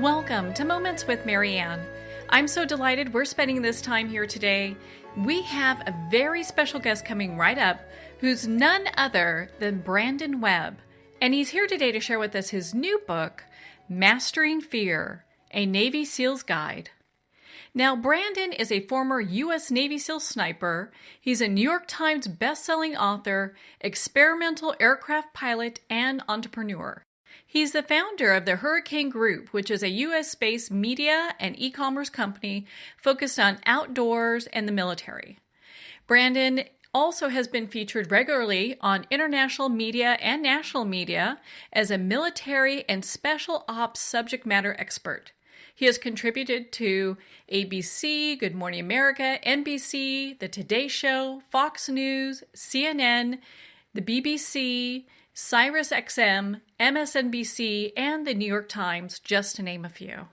Welcome to Moments with Marianne. I'm so delighted we're spending this time here today. We have a very special guest coming right up who's none other than Brandon Webb. And he's here today to share with us his new book, Mastering Fear, a Navy SEAL's Guide. Now, Brandon is a former U.S. Navy SEAL sniper. He's a New York Times bestselling author, experimental aircraft pilot, and entrepreneur. He's the founder of the Hurricane Group, which is a U.S.-based media and e-commerce company focused on outdoors and the military. Brandon also has been featured regularly on international media and national media as a military and special ops subject matter expert. He has contributed to ABC, Good Morning America, NBC, The Today Show, Fox News, CNN, the BBC, SiriusXM, MSNBC, and the New York Times, just to name a few.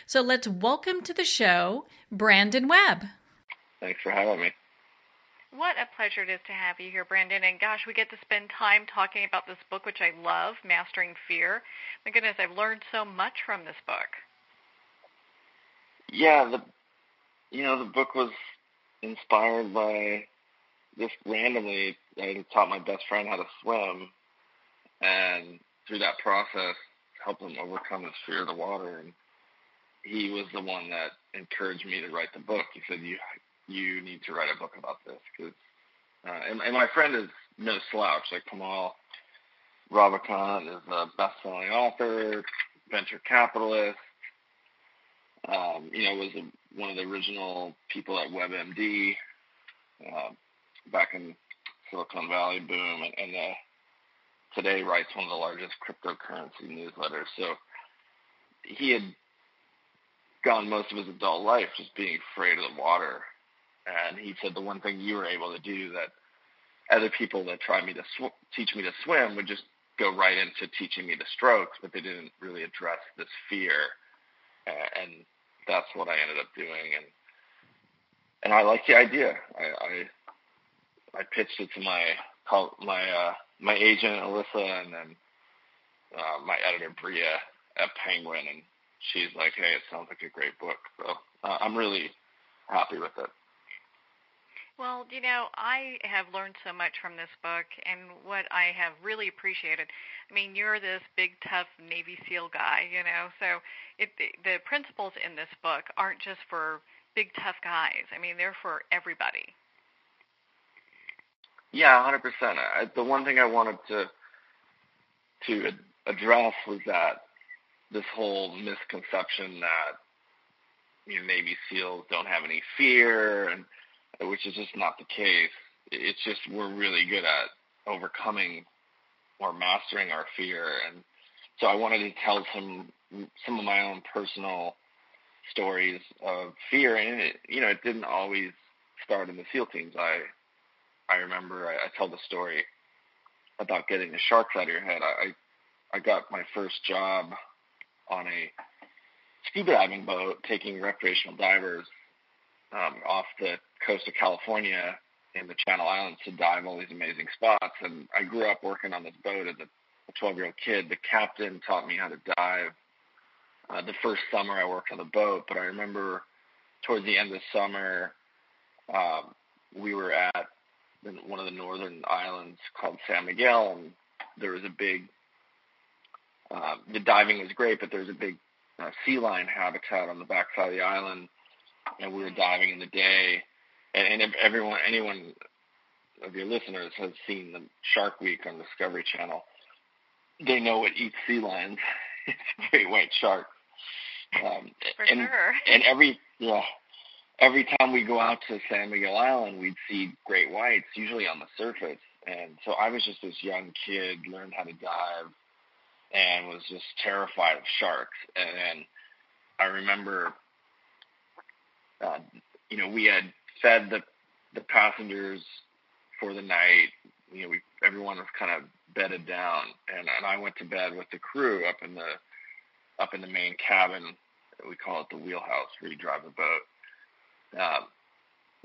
So let's welcome to the show, Brandon Webb. Thanks for having me. What a pleasure it is to have you here, Brandon. And gosh, we get to spend time talking about this book, which I love, Mastering Fear. My goodness, I've learned so much from this book. Yeah, the book was inspired by just randomly. I taught my best friend how to swim, and through that process, helped him overcome his fear of the water. And he was the one that encouraged me to write the book. He said, "You need to write a book about this." And my friend is no slouch. Like Kamal Ravikant is a best-selling author, venture capitalist. Was one of the original people at WebMD back in Silicon Valley boom, and today writes one of the largest cryptocurrency newsletters. So he had gone most of his adult life just being afraid of the water. And he said the one thing you were able to do that other people that tried teach me to swim would just go right into teaching me the strokes, but they didn't really address this fear. And that's what I ended up doing. And I liked the idea. I pitched it to my agent Alyssa, and then my editor Bria at Penguin, and she's like, "Hey, it sounds like a great book." So I'm really happy with it. Well, I have learned so much from this book, and what I have really appreciated, you're this big, tough Navy SEAL guy, so the principles in this book aren't just for big, tough guys. They're for everybody. Yeah, 100%. The one thing I wanted to address was that this whole misconception that Navy SEALs don't have any fear, and which is just not the case. It's just we're really good at overcoming or mastering our fear. And so I wanted to tell some of my own personal stories of fear. And it didn't always start in the SEAL teams. I remember I tell the story about getting the sharks out of your head. I got my first job on a scuba diving boat taking recreational divers off the coast of California in the Channel Islands to dive all these amazing spots. And I grew up working on this boat as a 12-year-old kid. The captain taught me how to dive the first summer I worked on the boat, but I remember towards the end of the summer, we were at one of the northern islands called San Miguel, and there was a big the diving was great, but there was a big sea lion habitat on the backside of the island, and we were diving in the day. And if anyone of your listeners has seen the Shark Week on Discovery Channel, they know what eats sea lions. It's great white sharks. For sure. And every time we go out to San Miguel Island, we'd see great whites, usually on the surface. And so I was just this young kid, learned how to dive, and was just terrified of sharks. And I remember, we had fed the passengers for the night. Everyone was kind of bedded down, and I went to bed with the crew up in the main cabin. We call it the wheelhouse, where you drive the boat.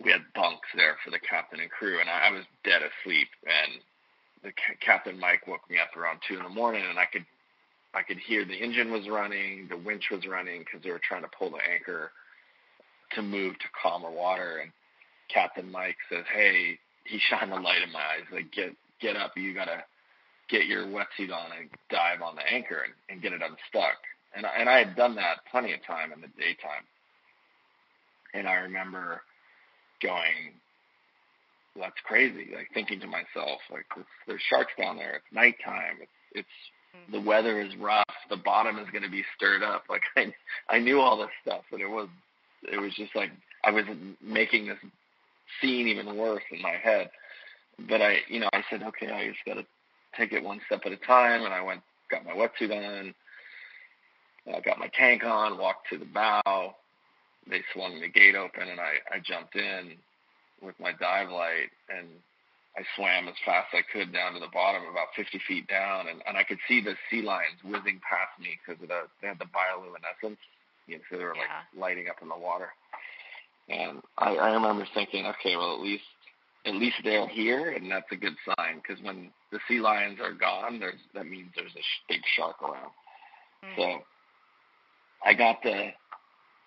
We had bunks there for the captain and crew, and I was dead asleep. And the Captain Mike woke me up around 2 a.m, and I could I could hear the engine was running, the winch was running because they were trying to pull the anchor to move to calmer water. And Captain Mike says, "Hey," he shined the light in my eyes, like, get up, you got to get your wetsuit on and dive on the anchor and get it unstuck. And I had done that plenty of time in the daytime. And I remember going, that's crazy, like thinking to myself, like, there's sharks down there. It's nighttime. It's the weather is rough. The bottom is going to be stirred up. Like I knew all this stuff, but it was just like I was making this scene even worse in my head. But I said, okay, I just got to take it one step at a time. And I got my wetsuit on, got my tank on, walked to the bow. They swung the gate open, and I jumped in with my dive light, and I swam as fast as I could down to the bottom, about 50 feet down, and I could see the sea lions whizzing past me because they had the bioluminescence, so they were like lighting up in the water. And I remember thinking, okay, well, at least they're here, and that's a good sign, because when the sea lions are gone, that means there's a big shark around. So I got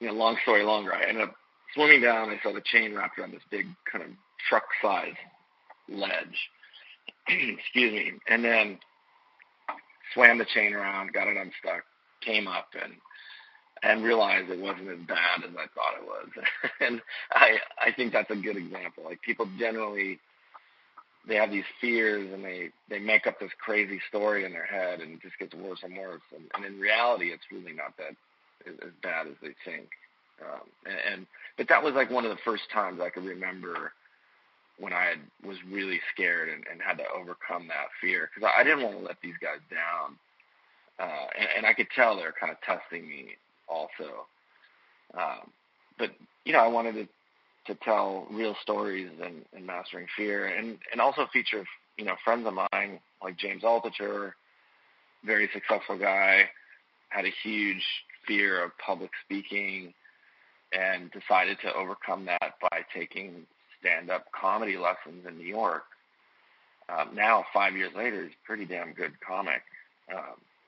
long story longer, I ended up swimming down. I saw the chain wrapped around this big kind of truck-size ledge. Excuse me. And then swam the chain around, got it unstuck, came up, and realized it wasn't as bad as I thought it was. And I think that's a good example. Like, people generally, they have these fears, and they make up this crazy story in their head, and it just gets worse and worse. And in reality, it's really not that as bad as they think. But that was like one of the first times I could remember when I was really scared and had to overcome that fear, because I didn't want to let these guys down. And I could tell they're kind of testing me also. But, I wanted to tell real stories in Mastering Fear, and also feature, friends of mine like James Altucher, very successful guy, had a huge fear of public speaking, and decided to overcome that by taking stand-up comedy lessons in New York. Now, 5 years later, he's a pretty damn good comic.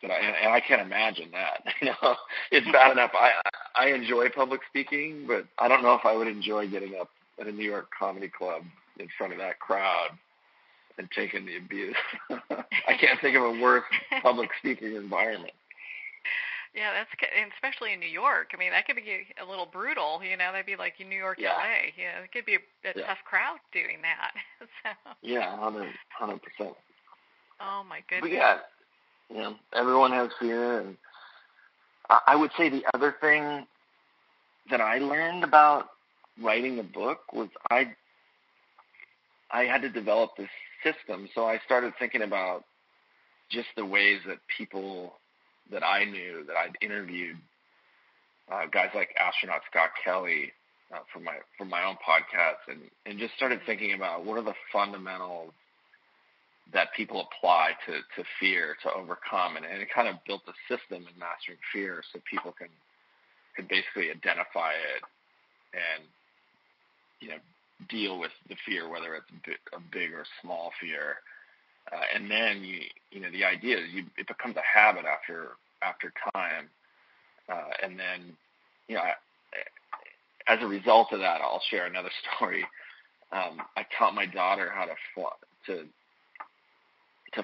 But I can't imagine that. It's bad enough. I enjoy public speaking, but I don't know if I would enjoy getting up at a New York comedy club in front of that crowd and taking the abuse. I can't think of a worse public speaking environment. Yeah, and especially in New York. I mean, that could be a little brutal. That'd be like New York, LA. It could be a tough crowd doing that. So. Yeah, 100%. Oh my goodness. But yeah, everyone has fear, and I would say the other thing that I learned about writing the book was I had to develop this system. So I started thinking about just the ways that people that I knew, that I'd interviewed, guys like astronaut Scott Kelly from my own podcast, and just started thinking about what are the fundamentals that people apply to fear, to overcome, and it kind of built a system in Mastering Fear so people can basically identify it and deal with the fear, whether it's a big or small fear. And then the idea is it becomes a habit after time, and then as a result of that, I'll share another story. I taught my daughter how to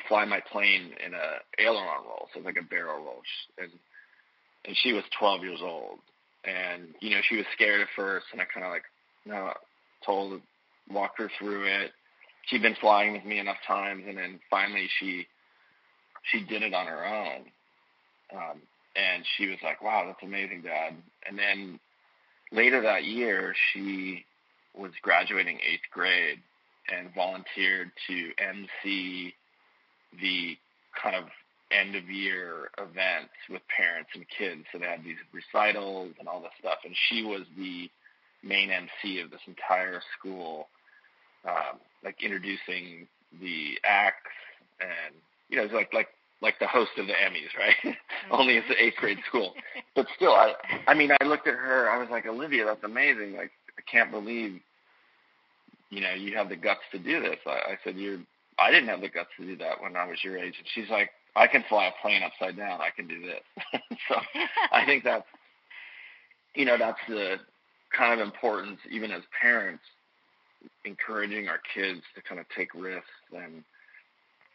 fly my plane in a aileron roll, so like a barrel roll, and she was 12 years old, and she was scared at first, and I kind of walked her through it. She'd been flying with me enough times, and then finally she did it on her own. And she was like, "Wow, that's amazing, Dad." And then later that year, she was graduating 8th grade and volunteered to MC the kind of end-of-year events with parents and kids. So they had these recitals and all this stuff, and she was the main MC of this entire school, like introducing the acts, and it's like the host of the Emmys, right? Mm-hmm. Only it's the 8th grade school, but still, I looked at her. I was like, Olivia, that's amazing. Like, I can't believe, you have the guts to do this. I said, I didn't have the guts to do that when I was your age. And she's like, I can fly a plane upside down. I can do this. So I think that's, that's the kind of importance, even as parents, encouraging our kids to kind of take risks, and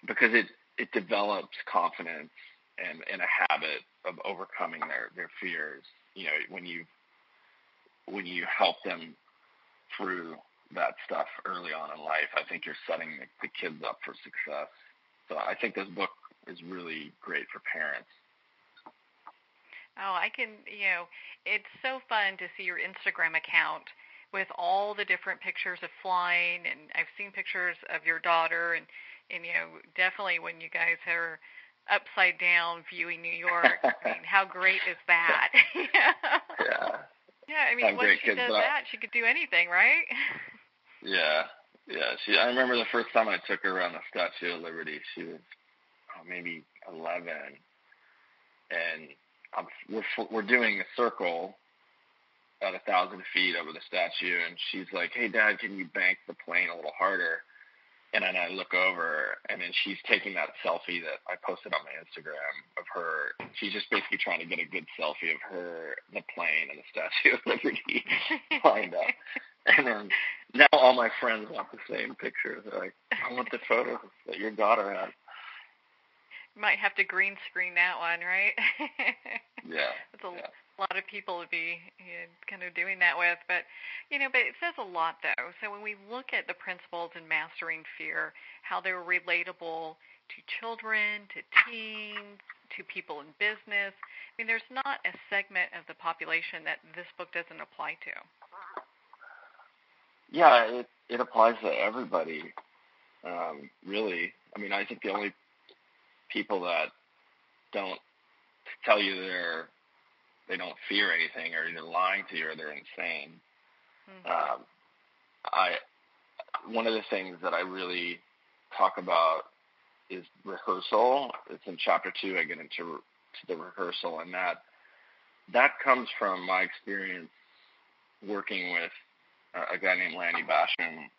because it develops confidence and a habit of overcoming their fears. When you help them through that stuff early on in life, I think you're setting the kids up for success. So I think this book is really great for parents. Oh, it's so fun to see your Instagram account with all the different pictures of flying, and I've seen pictures of your daughter, and definitely when you guys are upside down viewing New York. I mean, how great is that? Yeah. Yeah, I mean, once she does that, she could do anything, right? Yeah. I remember the first time I took her around the Statue of Liberty. She was maybe 11, and we're doing a circle at 1,000 feet over the statue, and she's like, "Hey, Dad, can you bank the plane a little harder?" And then I look over, and then she's taking that selfie that I posted on my Instagram of her. She's just basically trying to get a good selfie of her, the plane, and the Statue of Liberty lined up. And then now all my friends want the same picture. They're like, "I want the photo that your daughter has." Might have to green screen that one, right? Yeah. That's a lot of people would be kind of doing that with, but it says a lot though. So when we look at the principles in mastering fear, how they're relatable to children, to teens, to people in business, I mean, there's not a segment of the population that this book doesn't apply to. Yeah, it applies to everybody, really. I mean, I think the only people that don't tell you they don't fear anything are either lying to you or they're insane. Mm-hmm. One of the things that I really talk about is rehearsal. It's in chapter 2. I get into the rehearsal, and that comes from my experience working with a guy named Lanny Basham,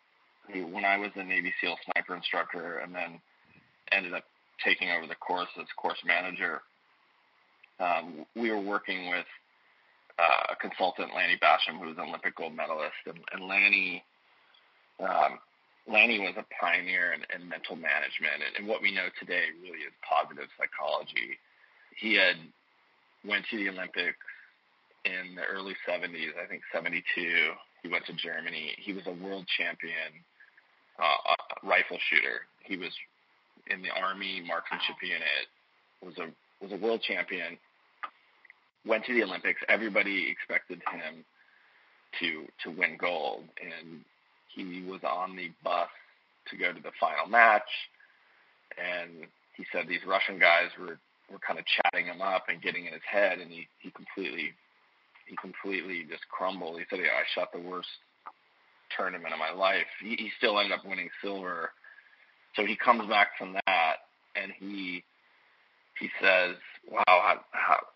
who, when I was a Navy SEAL sniper instructor and then ended up taking over the course as course manager, we were working with a consultant, Lanny Basham, who was an Olympic gold medalist, and Lanny was a pioneer in mental management, and what we know today really is positive psychology. He had went to the Olympics in the early 70s, I think 72. He went to Germany. He was a world champion rifle shooter. He was in the Army marksmanship unit, was a world champion, went to the Olympics. Everybody expected him to win gold, and he was on the bus to go to the final match, and he said these Russian guys were kind of chatting him up and getting in his head, and he completely just crumbled. He said, I shot the worst tournament of my life. He still ended up winning silver. So he comes back from that, and he says, wow,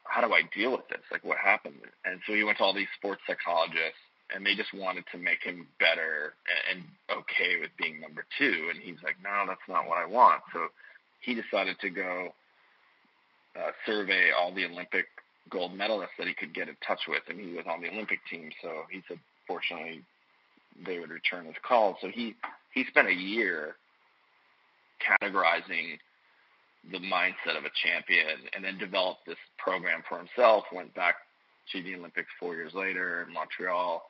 how do I deal with this? Like, what happened? And so he went to all these sports psychologists, and they just wanted to make him better and okay with being number 2. And he's like, no, that's not what I want. So he decided to go survey all the Olympic gold medalists that he could get in touch with, and he was on the Olympic team. So he said, fortunately, they would return his calls. So he spent a year categorizing the mindset of a champion, and then developed this program for himself, went back to the Olympics 4 years later in Montreal.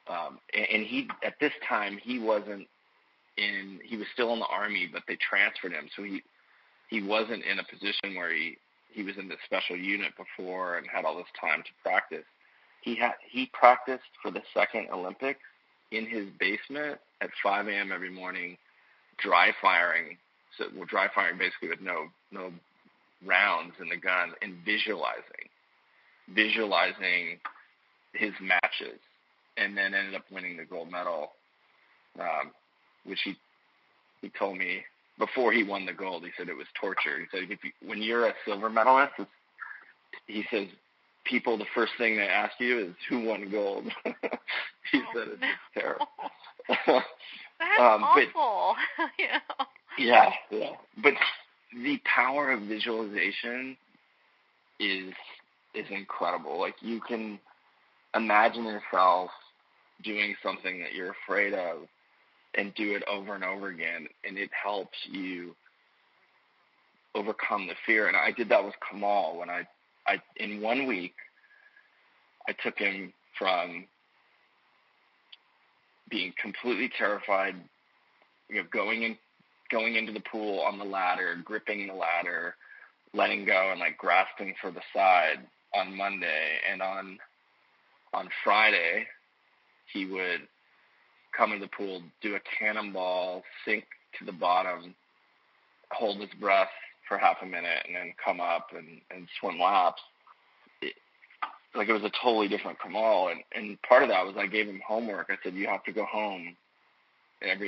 And he, at this time, he was still in the Army, but they transferred him. So he wasn't in a position where he was in the special unit before and had all this time to practice. He practiced for the second Olympics in his basement at 5 a.m. every morning, dry firing. So we're dry firing basically with no rounds in the gun, and visualizing his matches, and then ended up winning the gold medal, which he told me before he won the gold. He said it was torture. He said when you're a silver medalist, he says people, the first thing they ask you is who won gold. He said it's just terrible. That's awful. Yeah. But the power of visualization is incredible. Like, you can imagine yourself doing something that you're afraid of and do it over and over again, and it helps you overcome the fear. And I did that with Kamal when I in 1 week, I took him from being completely terrified, going into the pool on the ladder, gripping the ladder, letting go, and like grasping for the side on Monday. And on Friday, he would come in the pool, do a cannonball, sink to the bottom, hold his breath for half a minute, and then come up and swim laps. It was a totally different Kamal. And part of that was I gave him homework. I said, you have to go home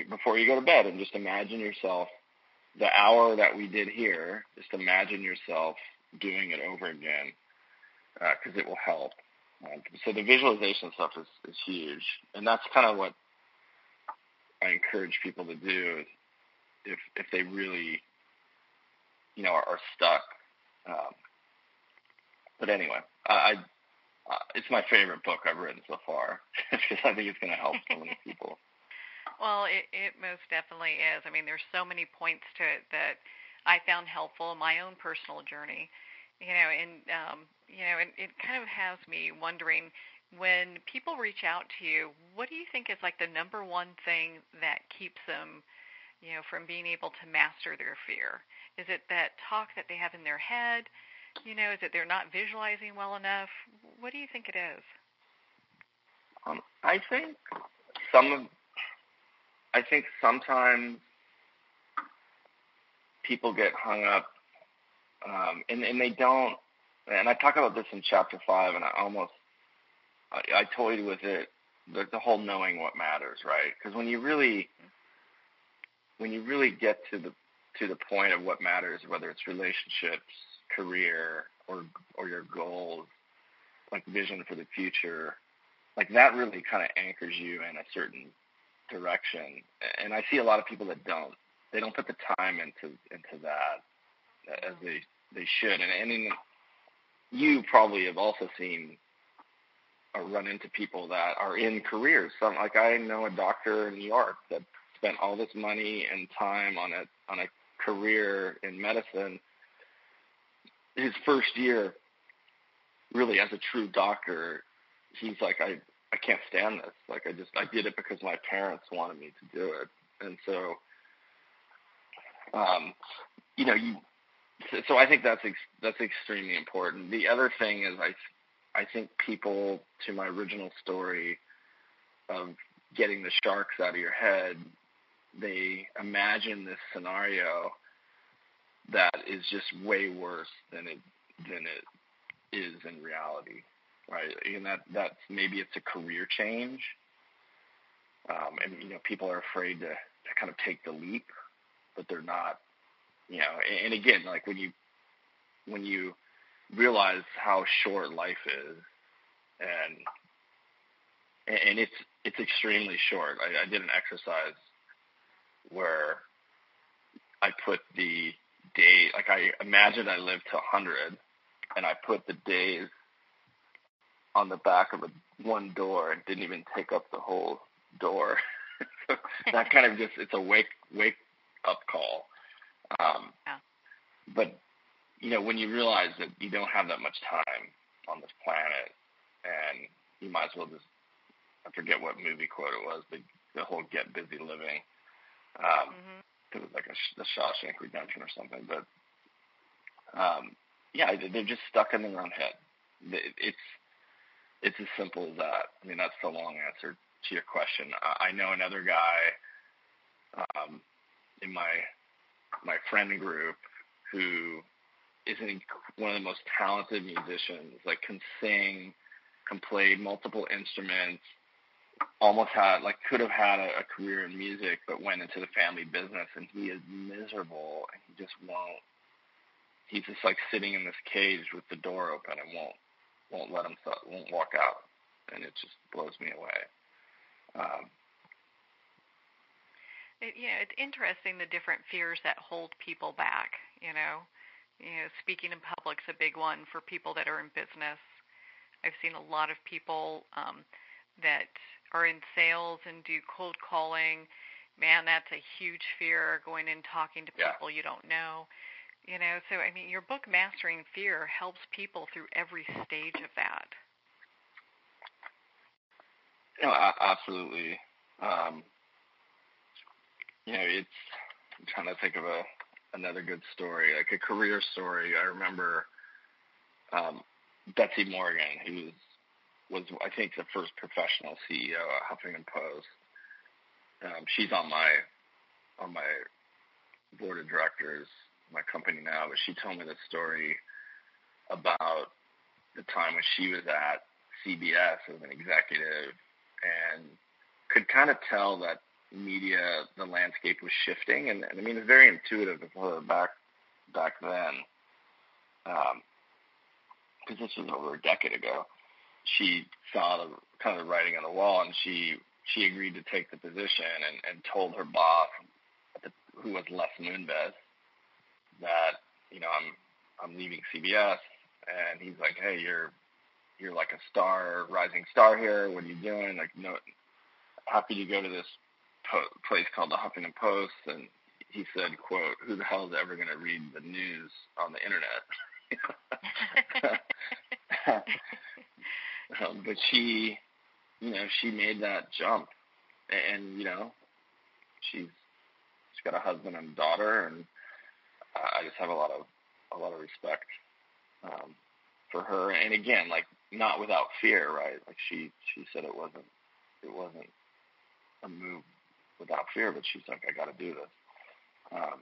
before you go to bed and just imagine yourself, the hour that we did here, just imagine yourself doing it over again, because it will help. So the visualization stuff is huge. And that's kind of what I encourage people to do if they really, are stuck. But anyway, it's my favorite book I've written so far, because I think it's going to help so many people. Well, it most definitely is. I mean, there's so many points to it that I found helpful in my own personal journey, and it kind of has me wondering, when people reach out to you, what do you think is like the number one thing that keeps them, from being able to master their fear? Is it that talk that they have in their head? Is it they're not visualizing well enough? What do you think it is? I think sometimes people get hung up, and they don't. And I talk about this in chapter 5, and I toyed with it, the whole knowing what matters, right? Because when you really get to the point of what matters, whether it's relationships, career, or your goals, like vision for the future, like that really kind of anchors you in a certain direction. And I see a lot of people that don't. They don't put the time into that as they should. And you probably have also seen or run into people that are in careers. Like I know a doctor in New York that spent all this money and time on a career in medicine. His first year, really as a true doctor, he's like, I can't stand this. Like I did it because my parents wanted me to do it. And so, so I think that's extremely important. The other thing is I think people, to my original story of getting the sharks out of your head, they imagine this scenario that is just way worse than it is in reality, right? And that's maybe it's a career change, and people are afraid to kind of take the leap, but they're not, And again, like when you realize how short life is, and it's extremely short. I did an exercise where I put the day, like I imagined I lived to 100, and I put the days on the back of one door and didn't even take up the whole door. So that kind of it's a wake up call. But when you realize that you don't have that much time on this planet, and you might as well just, I forget what movie quote it was, but the whole get busy living. It was like the Shawshank Redemption or something, but they're just stuck in their own head. It's as simple as that. I mean, that's the long answer to your question. I know another guy in my friend group who is one of the most talented musicians, like can sing, can play multiple instruments, almost could have had a career in music, but went into the family business, and he is miserable, and he just won't. He's just like sitting in this cage with the door open and won't let himself, won't walk out, and it just blows me away. It's interesting the different fears that hold people back. Speaking in public's a big one for people that are in business. I've seen a lot of people that are in sales and do cold calling. Man, that's a huge fear, going and talking to people you don't know. So I mean, your book, Mastering Fear, helps people through every stage of that. Absolutely. I'm trying to think of another good story, like a career story. I remember Betsy Morgan, who was I think the first professional CEO at Huffington Post. She's on my board of directors, my company now, but she told me this story about the time when she was at CBS as an executive and could kind of tell that media, the landscape was shifting. And I mean, it's very intuitive of her back then, because this was over a decade ago. She saw the kind of the writing on the wall, and she agreed to take the position and told her boss, who was Les Moonves, that, I'm leaving CBS. And he's like, hey, you're like a star, rising star here. What are you doing? Like, no, happy to go to this place called the Huffington Post. And he said, quote, who the hell is ever going to read the news on the internet? But she made that jump, and she's got a husband and daughter, and I just have a lot of respect for her. And again, like, not without fear, right? Like she said it wasn't a move without fear, but she's like, I got to do this. I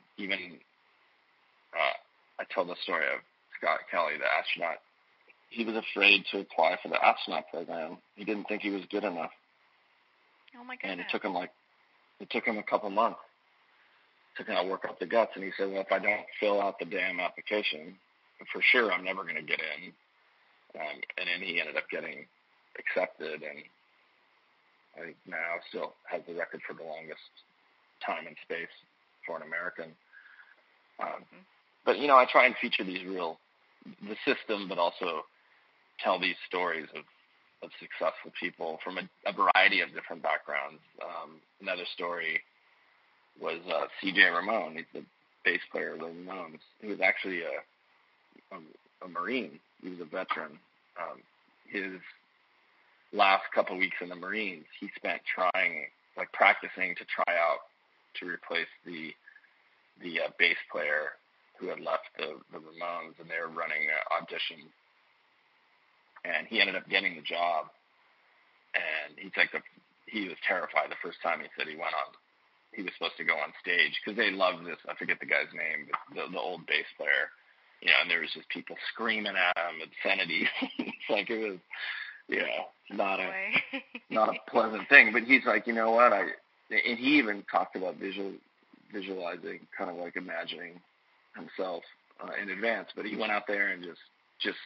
tell the story of Scott Kelly, the astronaut. He was afraid to apply for the astronaut program. He didn't think he was good enough. Oh my goodness! And it took him a couple months to kind of work up the guts. And he said, well, if I don't fill out the damn application, for sure I'm never going to get in. And then he ended up getting accepted, and I think now still has the record for the longest time in space for an American. But I try and feature the system, but also tell these stories of successful people from a variety of different backgrounds. Another story was C.J. Ramon. He's the bass player of the Ramones. He was actually a Marine. He was a veteran. His last couple of weeks in the Marines, he spent practicing to try out to replace the bass player who had left the Ramones, and they were running auditions. And he ended up getting the job. And he was terrified the first time he said he was supposed to go on stage, because they loved this. I forget the guy's name, but the old bass player. And there was just people screaming at him, obscenities. It's like, it was, not a pleasant thing. But he's like, you know what? And he even talked about visualizing, kind of like imagining himself in advance. But he went out there and just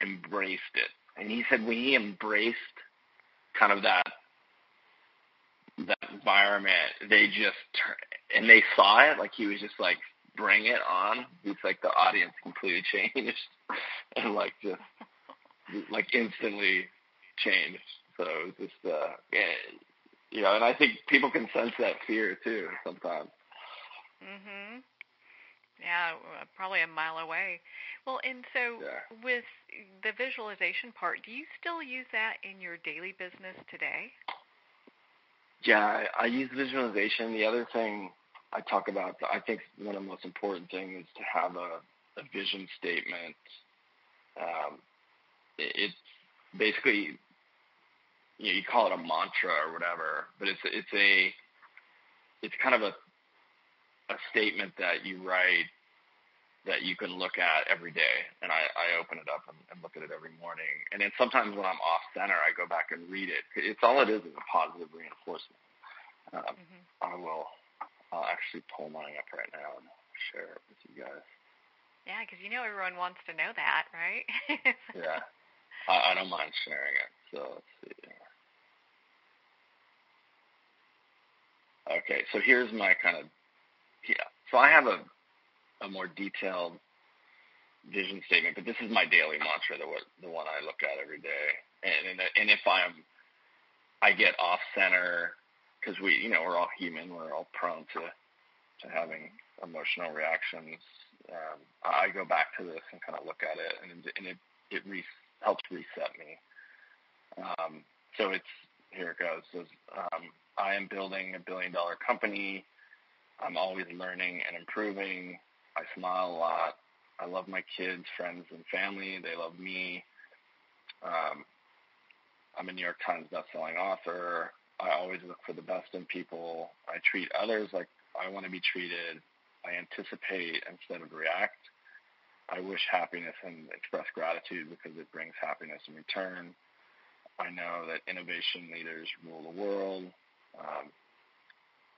embraced it. And he said when he embraced kind of that environment, they saw it, like he was just like, bring it on. It's like the audience completely changed and just instantly changed. So it was just, and I think people can sense that fear too sometimes. Mhm. Yeah, probably a mile away. Well, and so with the visualization part, do you still use that in your daily business today? Yeah, I use visualization. The other thing I talk about, I think one of the most important things is to have a vision statement. It's basically, you call it a mantra or whatever, but it's kind of a statement that you write that you can look at every day. And I open it up and look at it every morning. And then sometimes when I'm off center, I go back and read it. It's all it is a positive reinforcement. I'll actually pull mine up right now and share it with you guys. Yeah, because everyone wants to know that, right? Yeah, I don't mind sharing it. So let's see. Okay, so here's my So I have a more detailed vision statement, but this is my daily mantra, the one I look at every day. And if I get off center, because we're all human, we're all prone to having emotional reactions. I go back to this and kind of look at it, and it helps reset me. So here it goes. So, I am building a $1 billion company. I'm always learning and improving. I smile a lot. I love my kids, friends, and family. They love me. I'm a New York Times bestselling author. I always look for the best in people. I treat others like I want to be treated. I anticipate instead of react. I wish happiness and express gratitude because it brings happiness in return. I know that innovation leaders rule the world.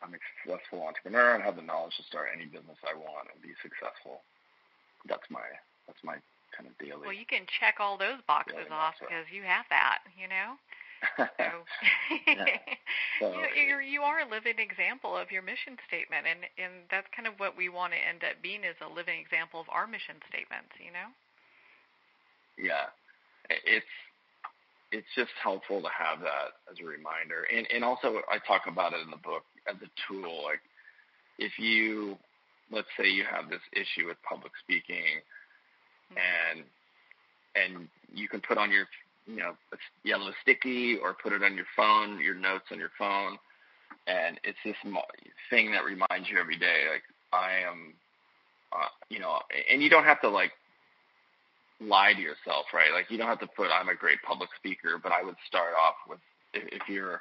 I'm a successful entrepreneur and have the knowledge to start any business I want and be successful. That's my kind of daily. Well, you can check all those boxes off because you have that, So, you are a living example of your mission statement, and that's kind of what we want to end up being, is a living example of our mission statements, Yeah, it's just helpful to have that as a reminder, and also I talk about it in the book as a tool. Like, if let's say you have this issue with public speaking, and you can put on your a yellow sticky or put it on your phone, your notes on your phone, and it's this thing that reminds you every day, like, I am, and you don't have to lie to yourself, right? Like, you don't have to put, I'm a great public speaker, but I would start off with, if you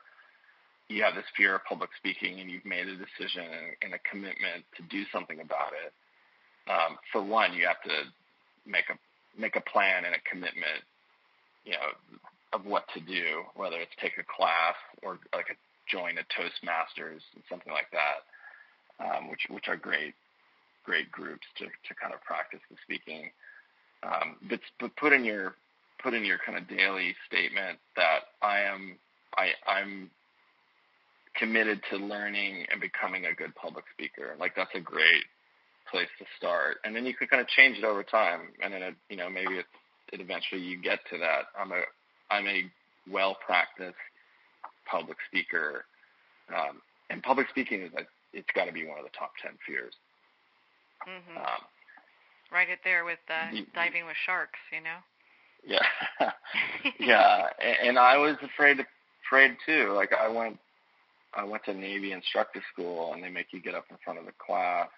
have this fear of public speaking and you've made a decision and a commitment to do something about it, for one, you have to make a plan and a commitment, of what to do, whether it's take a class or join a Toastmasters and something like that, which are great groups to kind of practice the speaking. But put in your kind of daily statement that I'm committed to learning and becoming a good public speaker. Like, that's a great place to start, and then you can kind of change it over time, and then maybe it eventually you get to that. I'm a well-practiced public speaker, and public speaking it's got to be one of the top 10 fears. Mm-hmm. Right it there with diving with sharks, Yeah, yeah, and I was afraid too. Like, I went to Navy instructor school, and they make you get up in front of the class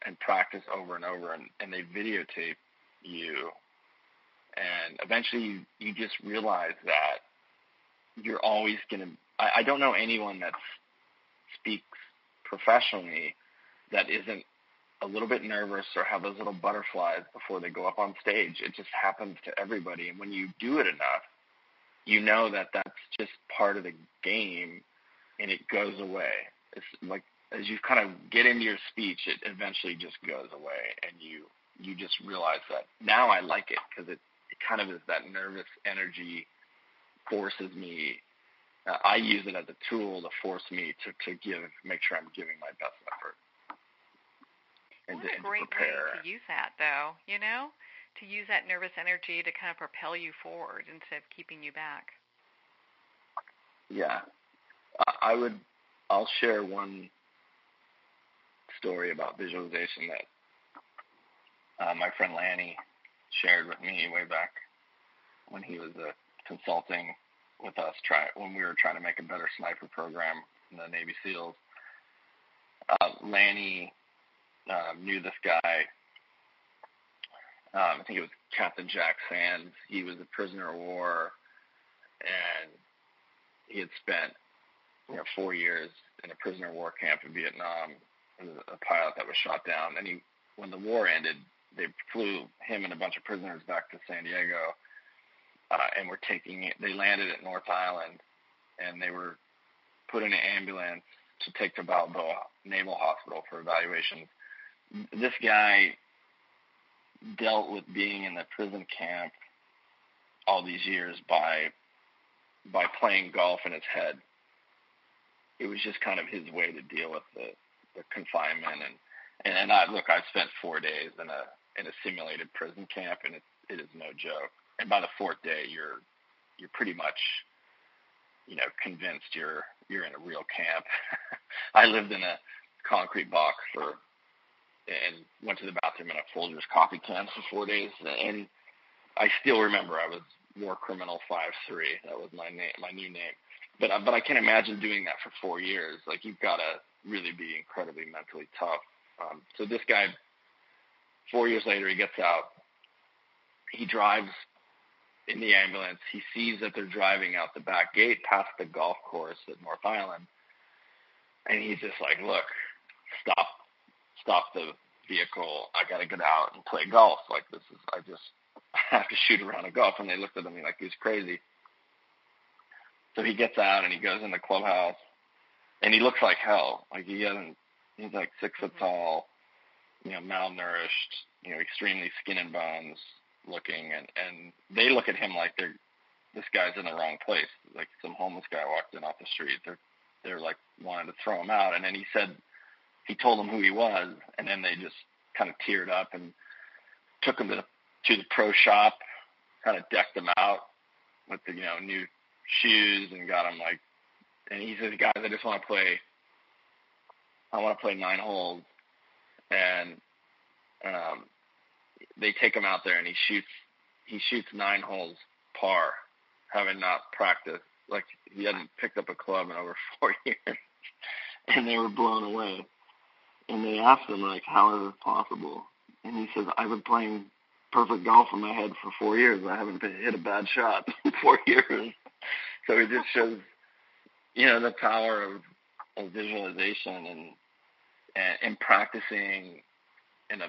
and practice over and over, and they videotape you. And eventually you just realize that you're always going to – I don't know anyone that speaks professionally that isn't a little bit nervous or have those little butterflies before they go up on stage. It just happens to everybody. And when you do it enough, you know that that's just part of the game, and it goes away. It's like as you kind of get into your speech, it eventually just goes away, and you just realize that now I like it because it kind of is that nervous energy forces me. I use it as a tool to force me to make sure I'm giving my best effort. What a great way to use that, though, to use that nervous energy to kind of propel you forward instead of keeping you back. Yeah. I'll share one story about visualization that my friend Lanny shared with me way back when he was consulting with us when we were trying to make a better sniper program in the Navy SEALs. Lanny knew this guy. I think it was Captain Jack Sands. He was a prisoner of war, and he had spent 4 years in a prisoner of war camp in Vietnam as a pilot that was shot down. And when the war ended, they flew him and a bunch of prisoners back to San Diego, and they landed at North Island, and they were put in an ambulance to take to Balboa Naval Hospital for evaluation. This guy dealt with being in the prison camp all these years by playing golf in his head. it was just kind of his way to deal with the confinement. And I've spent 4 days in a simulated prison camp, and it is no joke. And by the fourth day, you're pretty much, convinced you're in a real camp. I lived in a concrete box and went to the bathroom in a Folgers coffee can for 4 days. And I still remember I was War Criminal 5'3". That was my name, my new name. But I can't imagine doing that for 4 years. Like, you've got to really be incredibly mentally tough. So this guy, 4 years later, he gets out. He drives in the ambulance. He sees that they're driving out the back gate past the golf course at North Island. And he's just like, look, stop the vehicle. I got to get out and play golf. Like, I have to shoot around a golf. And they looked at him like he was crazy. So he gets out and he goes in the clubhouse, and he looks like hell. Like, he's like 6 foot tall, malnourished, extremely skin and bones looking. And they look at him like this guy's in the wrong place. Like some homeless guy walked in off the street. They're like wanting to throw him out. And then he told them who he was, and then they just kind of teared up and took him to the pro shop, kind of decked him out with the, new shoes, and got him and he says, guys, I just want to play 9 holes. And they take him out there, and he shoots 9 holes par, having not practiced. Like, he hadn't picked up a club in over 4 years. And they were blown away. And they asked him, how is this possible? And he says, I've been playing perfect golf in my head for 4 years. I haven't hit a bad shot in 4 years. So it just shows, the power of visualization and practicing in a,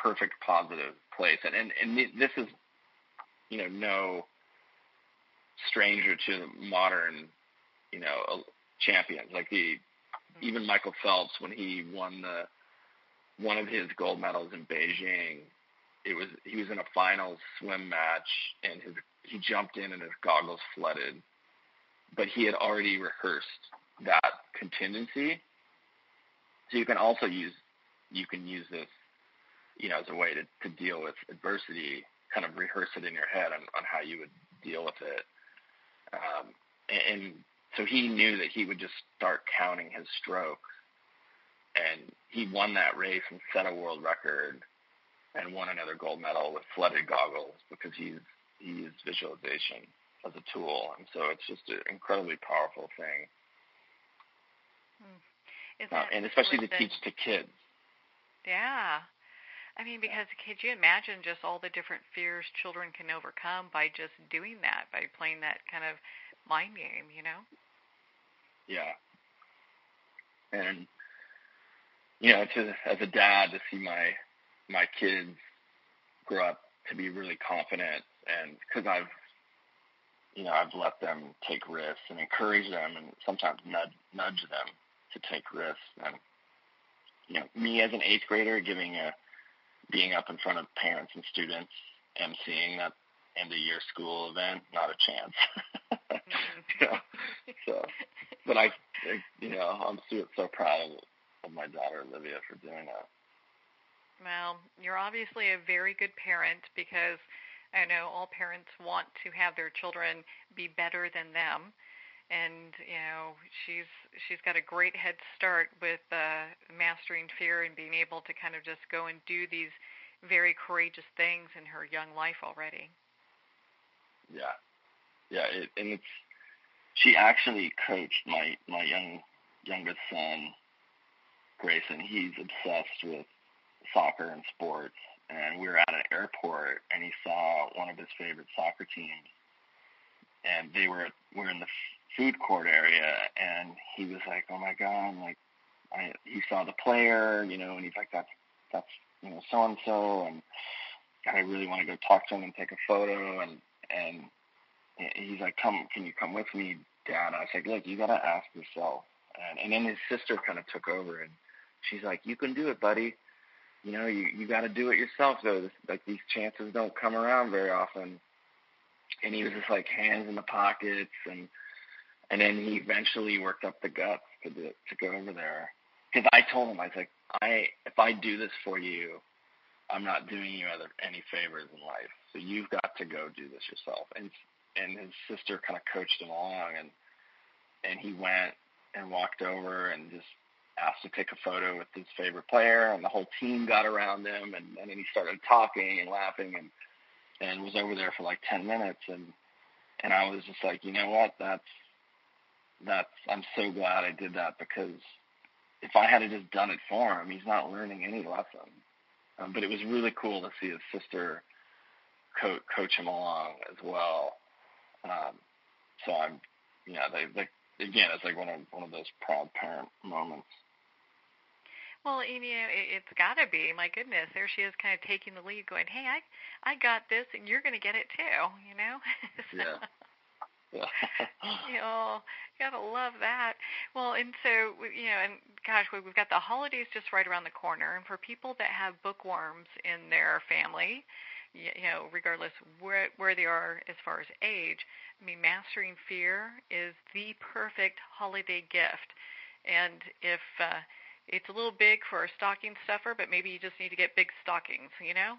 perfect positive place. And this is, no stranger to the modern, champions. Like even Michael Phelps, when he won one of his gold medals in Beijing, he was in a final swim match, and he jumped in and his goggles flooded. But he had already rehearsed that contingency. So you can also use this, as a way to deal with adversity, kind of rehearse it in your head on how you would deal with it. And so he knew that he would just start counting his strokes. And he won that race and set a world record and won another gold medal with flooded goggles because he used visualization as a tool. And so it's just an incredibly powerful thing. And especially to teach to kids. Yeah. I mean, because could you imagine just all the different fears children can overcome by just doing that, by playing that kind of mind game, Yeah. And, as a dad, to see my kids grow up to be really confident, and because I've let them take risks and encourage them and sometimes nudge them to take risks. And, me as an 8th grader being up in front of parents and students, emceeing that end-of-year school event, not a chance. So, but I'm so proud of my daughter Olivia for doing that. Well, you're obviously a very good parent, because I know all parents want to have their children be better than them. And, she's got a great head start with mastering fear and being able to kind of just go and do these very courageous things in her young life already. Yeah. Yeah. She actually coached my youngest son, Grayson. He's obsessed with soccer and sports. And we were at an airport, and he saw one of his favorite soccer teams. And we're in the food court area, and he was like, oh my God, he saw the player, and he's like, that's so-and-so, and I really want to go talk to him and take a photo, and he's like, can you come with me, Dad? I was like, look, you got to ask yourself. And then his sister kind of took over, and she's like, you can do it, buddy. You got to do it yourself, though. These chances don't come around very often. And he was just hands in the pockets, and then he eventually worked up the guts to go over there, because I told him, I was like, if I do this for you, I'm not doing you any favors in life. So you've got to go do this yourself. And his sister kind of coached him along, and he went and walked over and just asked to take a photo with his favorite player, and the whole team got around him, and then he started talking and laughing and was over there for like 10 minutes. And I was just like, you know what, I'm so glad I did that, because if I had just done it for him, he's not learning any lesson. But it was really cool to see his sister coach him along as well. So I'm, again, it's like one of those proud parent moments. Well, it's got to be. My goodness, there she is, kind of taking the lead, going, "Hey, I got this, and you're going to get it too." Yeah. Yeah. You gotta love that. Well, and so, and gosh, we've got the holidays just right around the corner, and for people that have bookworms in their family, regardless where they are as far as age, I mean, Mastering Fear is the perfect holiday gift. And if it's a little big for a stocking stuffer, but maybe you just need to get big stockings, Yeah,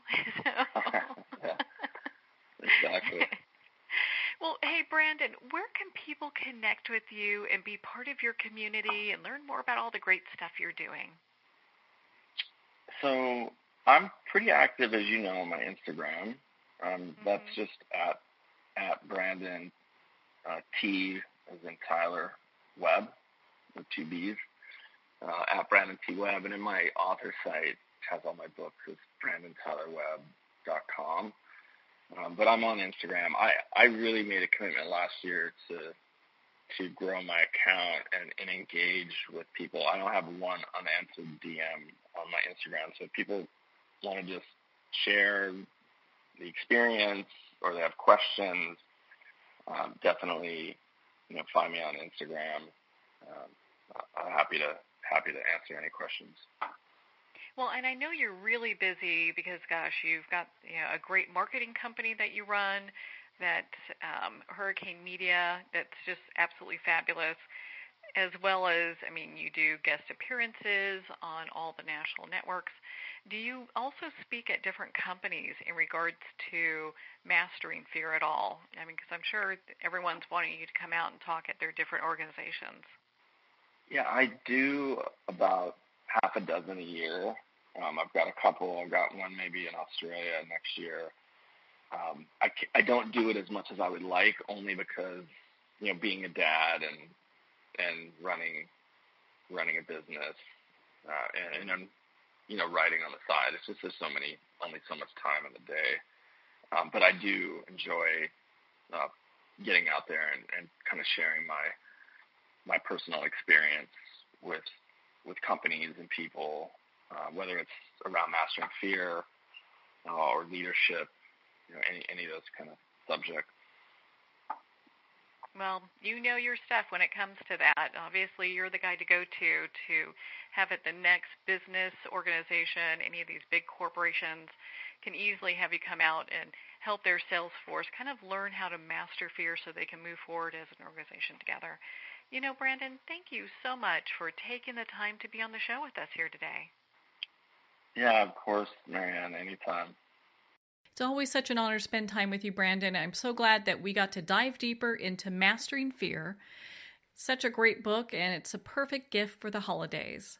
exactly. Well, hey, Brandon, where can people connect with you and be part of your community and learn more about all the great stuff you're doing? So I'm pretty active, as you know, on my Instagram. That's just at Brandon, T as in Tyler, Webb, with 2 B's, at Brandon T. Webb. And in my author site, has all my books, it's brandon-tylerwebb.com. But I'm on Instagram. I really made a commitment last year to grow my account and engage with people. I don't have one unanswered DM on my Instagram. So if people want to just share the experience or they have questions, definitely find me on Instagram. I'm happy to answer any questions. Well, and I know you're really busy because, gosh, you've got a great marketing company that you run, that Hurricane Media, that's just absolutely fabulous, as well as, you do guest appearances on all the national networks. Do you also speak at different companies in regards to Mastering Fear at all? Because I'm sure everyone's wanting you to come out and talk at their different organizations. Yeah, I do about half a dozen a year. I've got a couple. I've got one maybe in Australia next year. I don't do it as much as I would like, only because being a dad and running a business and then writing on the side. It's just there's only so much time in the day. But I do enjoy getting out there and kind of sharing my personal experience with companies and people, whether it's around Mastering Fear or leadership, any of those kind of subjects. Well, you know your stuff when it comes to that. Obviously, you're the guy to go to have it the next business organization, any of these big corporations can easily have you come out and help their sales force kind of learn how to master fear so they can move forward as an organization together. Brandon, thank you so much for taking the time to be on the show with us here today. Yeah, of course, Marianne, anytime. It's always such an honor to spend time with you, Brandon. I'm so glad that we got to dive deeper into Mastering Fear. Such a great book, and it's a perfect gift for the holidays.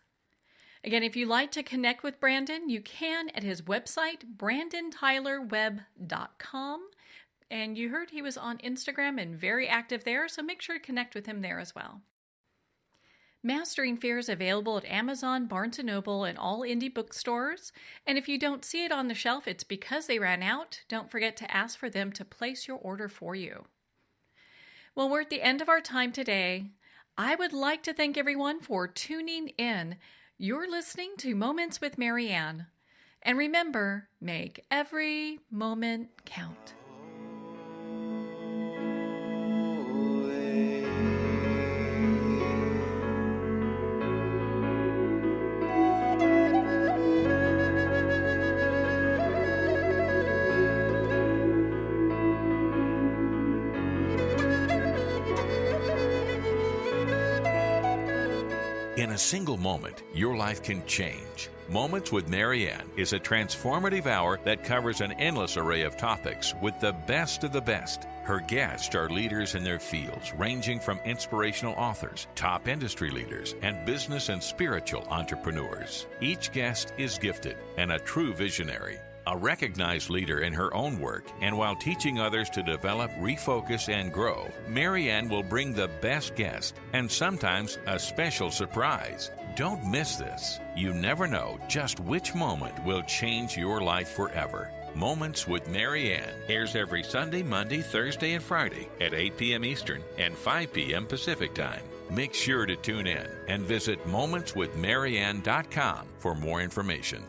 Again, if you'd like to connect with Brandon, you can at his website, brandon-tylerwebb.com. And you heard he was on Instagram and very active there, so make sure to connect with him there as well. Mastering Fear is available at Amazon, Barnes & Noble, and all indie bookstores. And if you don't see it on the shelf, it's because they ran out. Don't forget to ask for them to place your order for you. Well, we're at the end of our time today. I would like to thank everyone for tuning in. You're listening to Moments with Marianne. And remember, make every moment count. In a single moment, your life can change. Moments with Marianne is a transformative hour that covers an endless array of topics with the best of the best. Her guests are leaders in their fields, ranging from inspirational authors, top industry leaders, and business and spiritual entrepreneurs. Each guest is gifted and a true visionary, a recognized leader in her own work, and while teaching others to develop, refocus, and grow, Marianne will bring the best guest and sometimes a special surprise. Don't miss this. You never know just which moment will change your life forever. Moments with Marianne airs every Sunday, Monday, Thursday, and Friday at 8 p.m. Eastern and 5 p.m. Pacific Time. Make sure to tune in and visit momentswithmarianne.com for more information.